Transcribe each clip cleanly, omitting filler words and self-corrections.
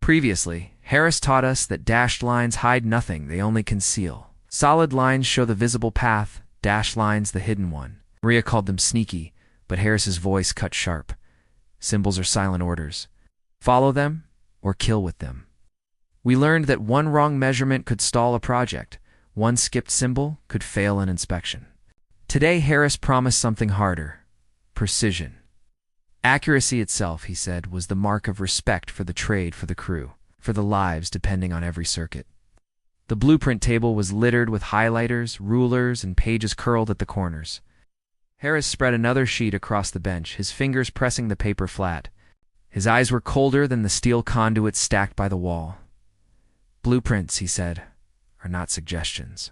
Previously, Harris taught us that dashed lines hide nothing, they only conceal. Solid lines show the visible path, dashed lines the hidden one. Maria called them sneaky, but Harris's voice cut sharp. Symbols are silent orders. Follow them or kill with them. We learned that one wrong measurement could stall a project. One skipped symbol could fail an inspection. Today, Harris promised something harder: precision. Accuracy itself, he said, was the mark of respect for the trade, for the crew, for the lives depending on every circuit. The blueprint table was littered with highlighters, rulers, and pages curled at the corners. Harris spread another sheet across the bench, his fingers pressing the paper flat. His eyes were colder than the steel conduits stacked by the wall. Blueprints, he said, are not suggestions.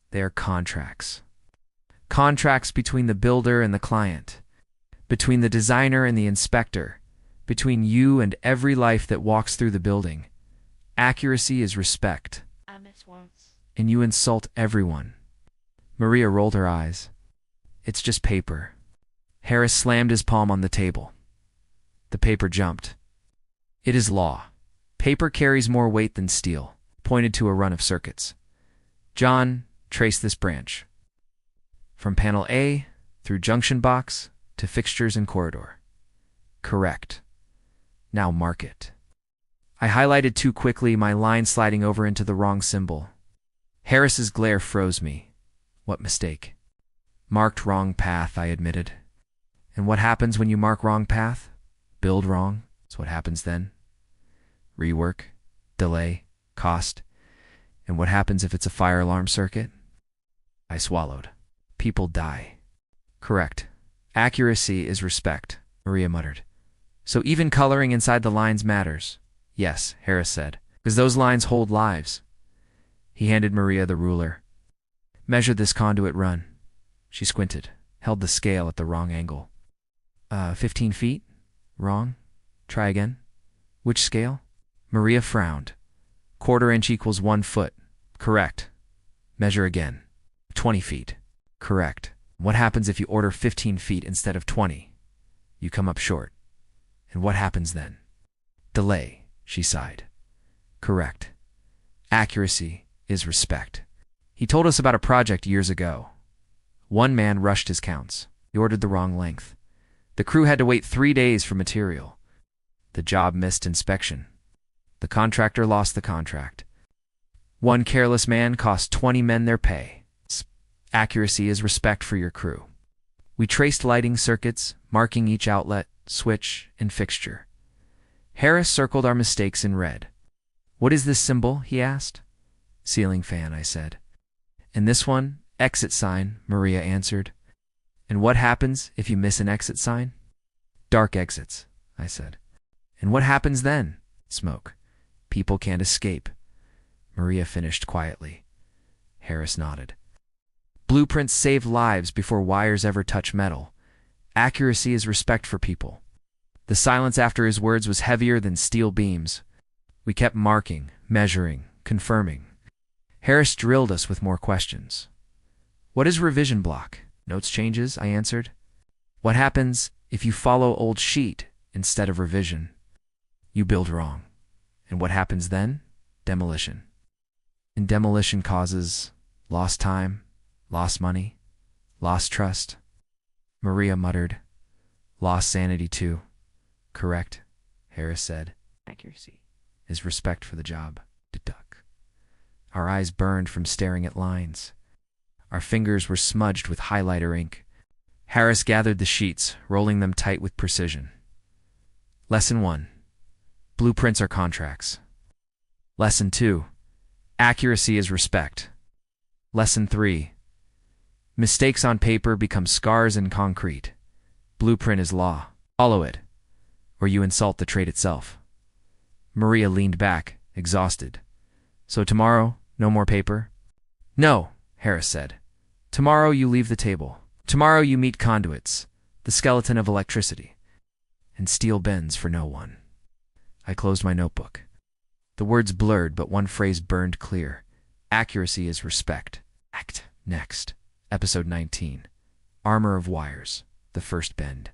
They are contracts. Contracts between the builder and the client, between the designer and the inspector, between you and every life that walks through the building. Accuracy is respect. I miss once. And you insult everyone. Maria rolled her eyes. It's just paper. Harris slammed his palm on the table. The paper jumped. It is law. Paper carries more weight than steel, pointed to a run of circuits. John, trace this branch. From panel A, through junction box, to fixtures and corridor. Correct. Now mark it. I highlighted too quickly, my line sliding over into the wrong symbol. Harris's glare froze me. What mistake? Marked wrong path, I admitted. And what happens when you mark wrong path? Build wrong. That's what happens then. Rework, delay, cost. And what happens if it's a fire alarm circuit? I swallowed. People die. Correct. Accuracy is respect, Maria muttered. So even coloring inside the lines matters. Yes, Harris said, because those lines hold lives. He handed Maria the ruler. Measure this conduit run. She squinted, held the scale at the wrong angle. 15 feet? Wrong. Try again. Which scale? Maria frowned. 1/4 inch equals 1 foot. Correct. Measure again. 20 feet. Correct. What happens if you order 15 feet instead of 20? You come up short. And what happens then? Delay, she sighed. Correct. Accuracy is respect. He told us about a project years ago. One man rushed his counts. He ordered the wrong length. The crew had to wait 3 days for material. The job missed inspection. The contractor lost the contract. One careless man cost 20 men their pay. Accuracy is respect for your crew. We traced lighting circuits, marking each outlet, switch, and fixture. Harris circled our mistakes in red. What is this symbol? He asked. Ceiling fan, I said. And this one? Exit sign, Maria answered. And what happens if you miss an exit sign? Dark exits, I said. And what happens then? Smoke. People can't escape. Maria finished quietly. Harris nodded. Blueprints save lives before wires ever touch metal. Accuracy is respect for people. The silence after his words was heavier than steel beams. We kept marking, measuring, confirming. Harris drilled us with more questions. What is revision block? Notes changes, I answered. What happens if you follow old sheet instead of revision? You build wrong. And what happens then? Demolition. And demolition causes lost time, lost money, lost trust. Maria muttered. Lost sanity too. Correct, Harris said. Accuracy is respect for the job. Duck. Our eyes burned from staring at lines. Our fingers were smudged with highlighter ink. Harris gathered the sheets, rolling them tight with precision. Lesson 1. Blueprints are contracts. Lesson 2. Accuracy is respect. Lesson 3. Mistakes on paper become scars in concrete. Blueprint is law. Follow it, or you insult the trade itself. Maria leaned back, exhausted. So tomorrow, no more paper? No, Harris said. Tomorrow you leave the table. Tomorrow you meet conduits, the skeleton of electricity, and steel bends for no one. I closed my notebook. The words blurred, but one phrase burned clear. Accuracy is respect. Act next. Episode 19. Armor of Wires. The First Bend.